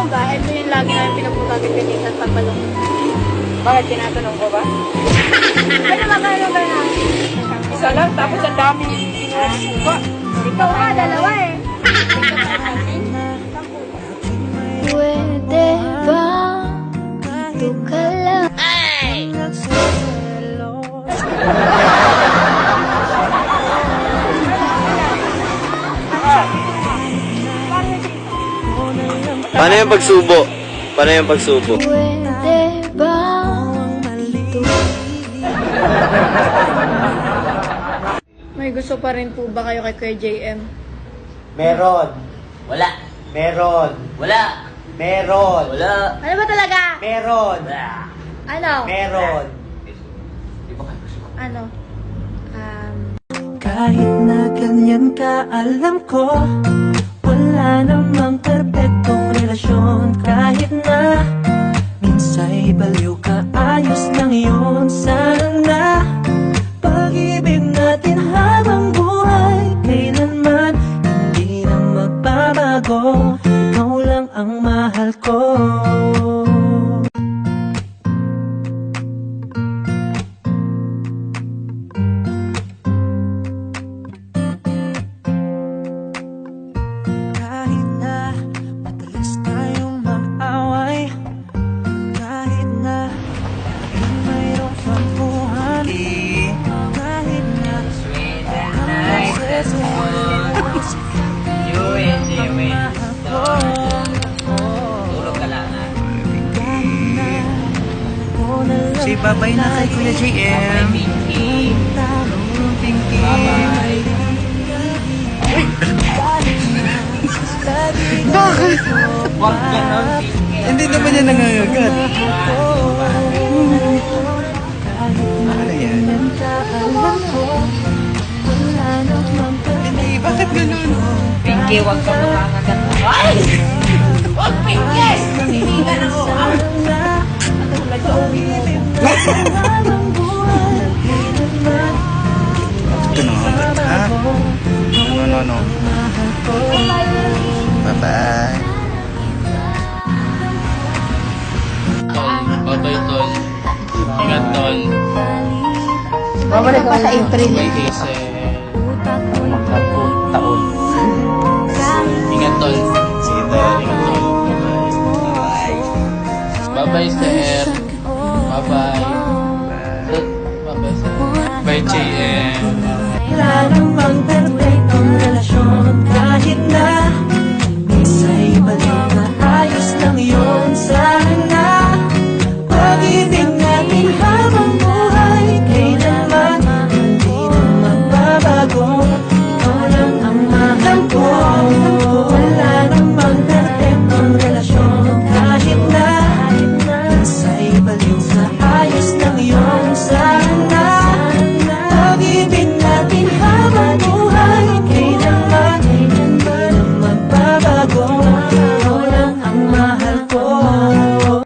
ba? Ito yung lagi namin pinapuntahan kay Tita sa pagpalong. Bakit tinatanong ko ba? Ano magkano ba na? Isa lang, tapos ang dami ba? Ikaw nga, dalawa eh. Pwede ba dito ka lang? Paano yung pagsubo? Paano yung pagsubo? Pwede ba dito? May gusto pa rin po ba kayo kay Kuya JM? Meron. Wala. Meron. Wala. Meron. Wala. Ano ba talaga? Meron. Ano? Meron. Di ba kayo gusto ko? Ano? Kahit na ganyan ka, alam ko wala namang perpektong relasyon. Kahit na minsa'y baliw ka, ayos lang yun. Sana pag-ibig natin habang buhay kailanman hindi na magbabago. Ikaw lang ang mahal ko. Kahit na madalas tayong mag-away, kahit na mayroong pagbuhan, kahit na Sweet and nice and smooth. You and me. Tulog ka lang ha. say bye-bye na kay Kuya JM. Pinky. Pinky. Bye-bye. Bakit? Huwag ganon, Pinky. Hindi naman yan nangangagat. Ano yan? Hindi, bakit ganun? Pinky, huwag ka makangagat. Ay! Huwag, Pinky! Hindi ka na ako. Ito nangangagat, ha? No. Bye-bye. Bye-bye, Tol. Ingat, Tol. Babalik pa sa April. May Hazel. Magkapong taon. Ingat, Tol. Sige, Tol. Ingat, Tol. Bye-bye, Steph.